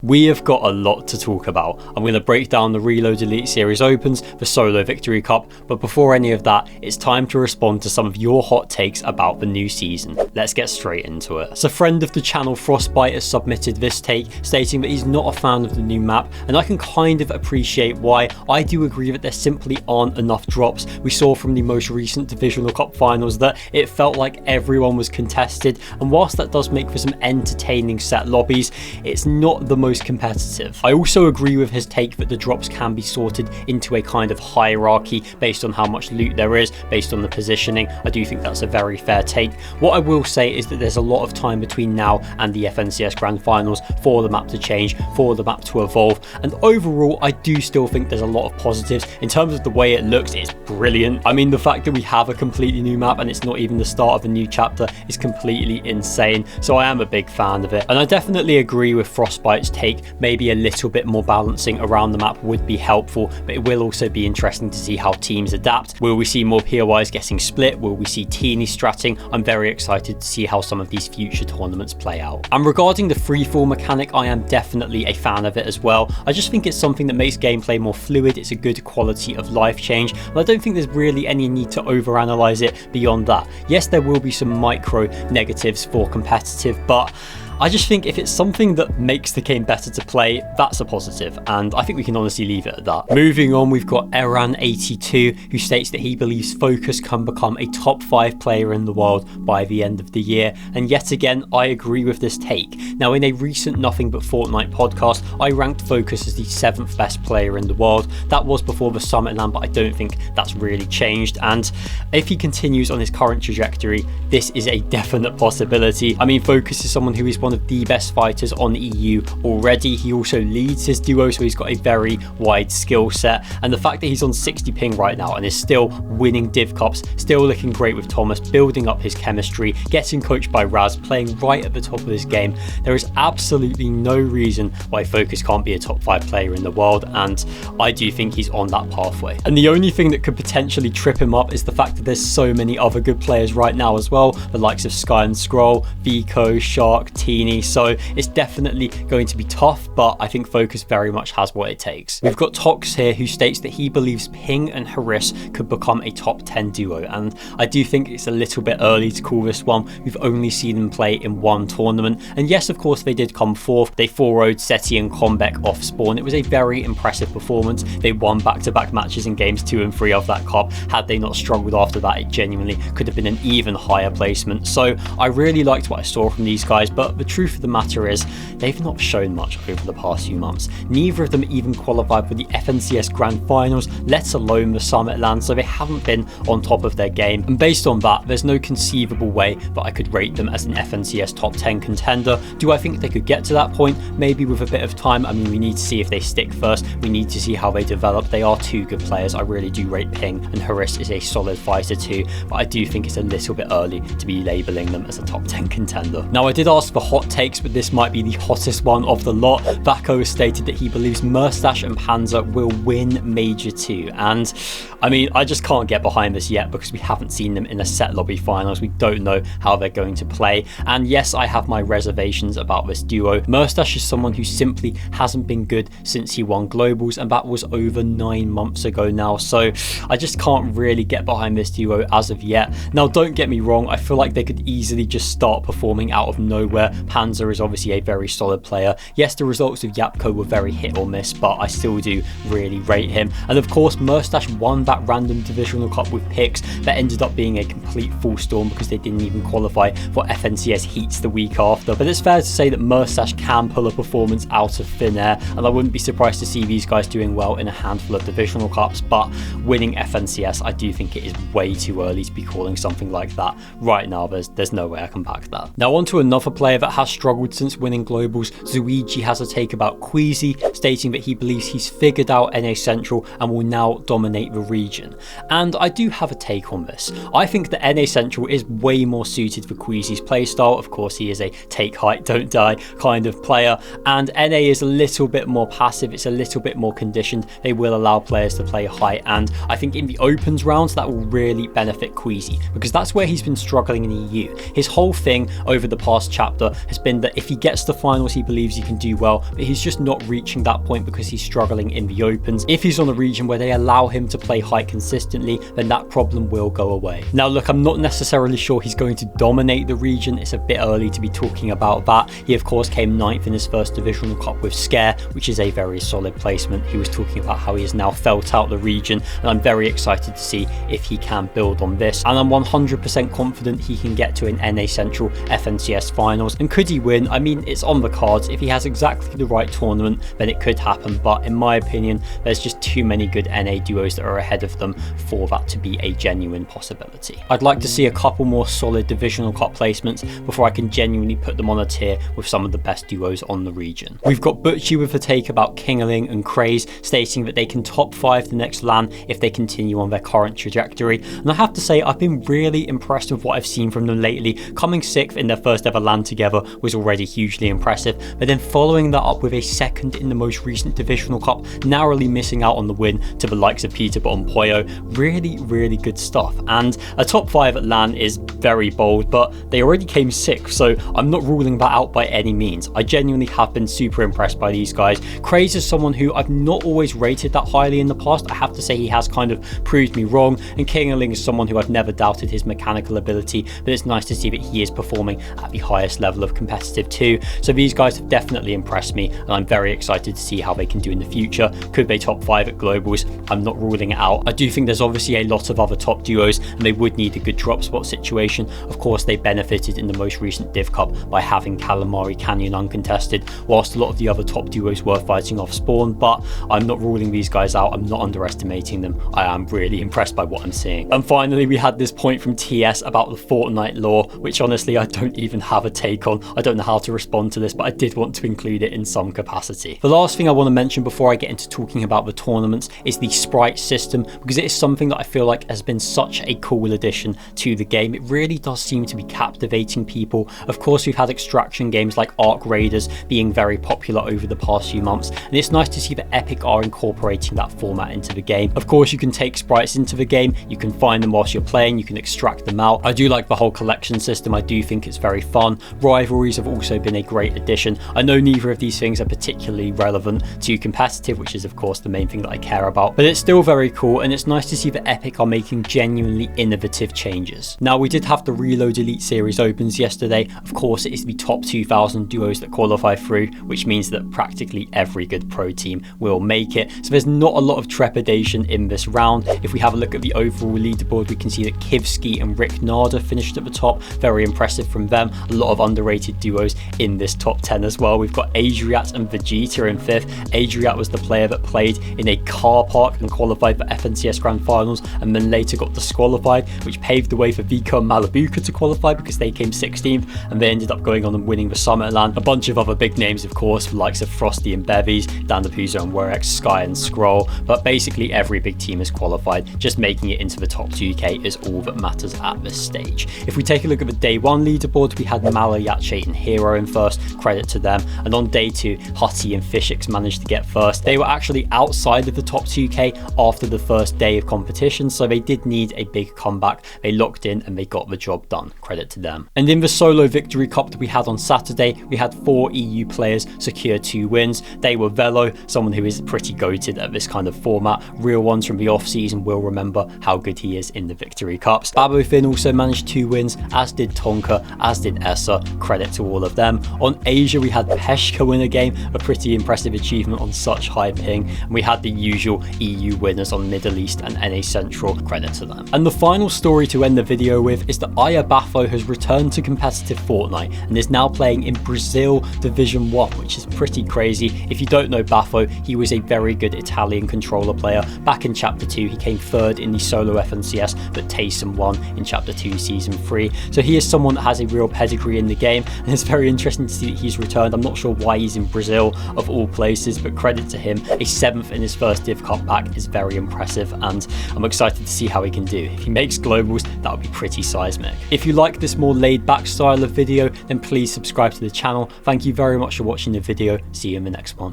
We have got a lot to talk about. I'm going to break down the Reload Elite Series Opens, the Solo Victory Cup, but before any of that, it's time to respond to some of your hot takes about the new season. Let's get straight into it. So a friend of the channel, Frostbite, has submitted this take, stating that he's not a fan of the new map, and I can kind of appreciate why. I do agree that there simply aren't enough drops. We saw from the most recent Divisional Cup finals that it felt like everyone was contested, and whilst that does make for some entertaining set lobbies, it's not the most competitive. I also agree with his take that the drops can be sorted into a kind of hierarchy based on how much loot there is, based on the positioning. I do think that's a very fair take. What I will say is that there's a lot of time between now and the FNCS Grand Finals for the map to change, for the map to evolve, and overall I do still think there's a lot of positives. In terms of the way it looks, it's brilliant. I mean, the fact that we have a completely new map and it's not even the start of a new chapter is completely insane, so I am a big fan of it, and I definitely agree with Frostbite's take. Maybe a little bit more balancing around the map would be helpful, but it will also be interesting to see how teams adapt. Will we see more POIs getting split? Will we see teeny stratting? I'm very excited to see how some of these future tournaments play out. And regarding the freefall mechanic, I am definitely a fan of it as well. I just think it's something that makes gameplay more fluid. It's a good quality of life change, and I don't think there's really any need to overanalyze it beyond that. Yes, there will be some micro negatives for competitive, but I just think if it's something that makes the game better to play, that's a positive, and I think we can honestly leave it at that. Moving on, we've got Eran82, who states that he believes Focus can become a top 5 player in the world by the end of the year, and yet again, I agree with this take. Now, in a recent Nothing But Fortnite podcast, I ranked Focus as the 7th best player in the world. That was before the Summit Land, but I don't think that's really changed, and if he continues on his current trajectory, this is a definite possibility. I mean, Focus is someone who is one of the best fighters on EU already. He also leads his duo, so he's got a very wide skill set, and the fact that he's on 60 ping right now and is still winning div cups, still looking great with Thomas, building up his chemistry, getting coached by Raz, playing right at the top of his game, there is absolutely no reason why Focus can't be a top 5 player in the world, and I do think he's on that pathway. And the only thing that could potentially trip him up is the fact that there's so many other good players right now as well, the likes of Sky and Scroll, Vico, Shark, Teeny, so it's definitely going to be tough, but I think Focus very much has what it takes. We've got Tox here, who states that he believes Ping and Hris could become a top 10 duo, and I do think it's a little bit early to call this one. We've only seen them play in one tournament, and yes, of course, they did come fourth. They 4-0'd Seti and Combeck off spawn. It was a very impressive performance. They won back-to-back matches in games 2 and 3 of that cup. Had they not struggled after that, it genuinely could have been an even higher placement. So I really liked what I saw from these guys, but the truth of the matter is they've not shown much over the past few months. Neither of them even qualified for the FNCS Grand Finals, let alone the Summit Land, so they haven't been on top of their game, and based on that, there's no conceivable way that I could rate them as an FNCS top 10 contender. Do I think they could get to that point? Maybe with a bit of time. I mean, we need to see if they stick first. We need to see how they develop. They are two good players. I really do rate Ping, and Hris is a solid fighter too, but I do think it's a little bit early to be labelling them as a top 10 contender. Now, I did ask for hot takes, but this might be the hottest one of the lot. Vaco has stated that he believes Merstach and Panzer will win Major 2, and I mean, I just can't get behind this yet because we haven't seen them in a set lobby finals. We don't know how they're going to play, and yes, I have my reservations about this duo. Merstach is someone who simply hasn't been good since he won Globals, and that was over 9 months ago now, so I just can't really get behind this duo as of yet. Now, don't get me wrong, I feel like they could easily just start performing out of nowhere. Panzer is obviously a very solid player. Yes, the results of Yapko were very hit or miss, but I still do really rate him. And of course, Merstach won that random Divisional Cup with picks that ended up being a complete full storm because they didn't even qualify for FNCS heats the week after. But it's fair to say that Merstach can pull a performance out of thin air, and I wouldn't be surprised to see these guys doing well in a handful of Divisional Cups, but winning FNCS, I do think it is way too early to be calling something like that. Right now, there's no way I can back that. Now, on to another player that has struggled since winning Globals. Zuiji has a take about Queasy, stating that he believes he's figured out NA Central and will now dominate the region. And I do have a take on this. I think that NA Central is way more suited for Queasy's playstyle. Of course, he is a take height, don't die kind of player, and NA is a little bit more passive. It's a little bit more conditioned. They will allow players to play high, and I think in the opens rounds that will really benefit Queasy because that's where he's been struggling in EU. His whole thing over the past chapter has been that if he gets to finals, he believes he can do well, but he's just not reaching that point because he's struggling in the opens. If he's on a region where they allow him to play high consistently, then that problem will go away. Now look, I'm not necessarily sure he's going to dominate the region. It's a bit early to be talking about that. He of course came 9th in his first divisional cup with Scare, which is a very solid placement. He was talking about how he has now felt out the region, and I'm very excited to see if he can build on this, and I'm 100% confident he can get to an NA Central FNCS finals. And could he win? I mean, it's on the cards. If he has exactly the right tournament, then it could happen, but in my opinion, there's just too many good NA duos that are ahead of them for that to be a genuine possibility. I'd like to see a couple more solid divisional cup placements before I can genuinely put them on a tier with some of the best duos on the region. We've got Butchie with a take about Kingaling and Kraez, stating that they can top 5 the next LAN if they continue on their current trajectory, and I have to say I've been really impressed with what I've seen from them lately. Coming 6th in their first ever LAN together was already hugely impressive, but then following that up with a 2nd in the most recent divisional cup, narrowly missing out on the win to the likes of Peterbot and Poyo. Really good stuff, and a top 5 at LAN is very bold, but they already came 6th, so I'm not ruling that out by any means. I genuinely have been super impressed by these guys. Kraez is someone who I've not always rated that highly in the past. I have to say he has kind of proved me wrong, and Kingaling is someone who I've never doubted his mechanical ability, but it's nice to see that he is performing at the highest level of competitive too. So these guys have definitely impressed me, and I'm very excited to see how they can do in the future. Could they top 5 at Globals? I'm not ruling it out. I do think there's obviously a lot of other top duos, and they would need a good drop spot situation. Of course, they benefited in the most recent Div Cup by having Calamari Canyon uncontested, whilst a lot of the other top duos were fighting off spawn, but I'm not ruling these guys out. I'm not underestimating them. I am really impressed by what I'm seeing. And finally, we had this point from TS about the Fortnite lore, which honestly I don't even have a take on. I don't know how to respond to this, but I did want to include it in some capacity. The last thing I want to mention before I get into talking about the tournaments is the Sprites system, because it is something that I feel like has been such a cool addition to the game. It really does seem to be captivating people. Of course, we've had extraction games like Ark Raiders being very popular over the past few months, and it's nice to see that Epic are incorporating that format into the game. Of course, you can take sprites into the game, you can find them whilst you're playing, you can extract them out. I do like the whole collection system. I do think it's very fun. Rivalries have also been a great addition. I know neither of these things are particularly relevant to competitive, which is of course the main thing that I care about, but it's still very cool, and it's nice to see that Epic are making genuinely innovative changes. Now, we did have the Reload Elite Series opens yesterday. Of course, it is the top 2,000 duos that qualify through, which means that practically every good pro team will make it. So there's not a lot of trepidation in this round. If we have a look at the overall leaderboard, we can see that Kivski and Rick Nada finished at the top. Very impressive from them. A lot of underrated duos in this top 10 as well. We've got Adriat and Vegeta in 5th. Adriat was the player that played in a car park and qualified for FNCS Grand Finals, and then later got disqualified, which paved the way for Vika and Malabuka to qualify because they came 16th, and they ended up going on and winning the Summit LAN. A bunch of other big names, of course, the likes of Frosty and Bevies, Dan DePuzo and Werex, Sky and Scroll, but basically every big team is qualified. Just making it into the top 2k is all that matters at this stage. If we take a look at the day 1 leaderboard, we had Malayache and Hero in first, credit to them, and on day 2, Hutty and Fishix managed to get first. They were actually outside of the top 2k after the first day of competition, so they did need a big comeback. They locked in and they got the job done, credit to them. And in the solo victory cup that we had on Saturday, we had 4 EU players secure 2 wins. They were Velo, someone who is pretty goated at this kind of format. Real ones from the off season will remember how good he is in the victory cups. Babofin also managed 2 wins, as did Tonka, as did Essa, credit to all of them. On Asia, we had Peshka win a game, a pretty impressive achievement on such high ping, and we had the usual EU winners on Middle East and NA Central, credit to them. And the final story to end the video with is that AyarBaffo has returned to competitive Fortnite and is now playing in Brazil Division 1, which is pretty crazy. If you don't know Baffo, he was a very good Italian controller player. Back in Chapter 2, he came 3rd in the solo FNCS, but Taysom won in Chapter 2 Season 3. So he is someone that has a real pedigree in the game, and it's very interesting to see that he's returned. I'm not sure why he's in Brazil of all places, but credit to him. A 7th in his first Div Cup back is very impressive, and I'm excited to see how he can do. If he makes globals, that would be pretty seismic. If you like this more laid back style of video, then please subscribe to the channel. Thank you very much for watching the video. See you in the next one.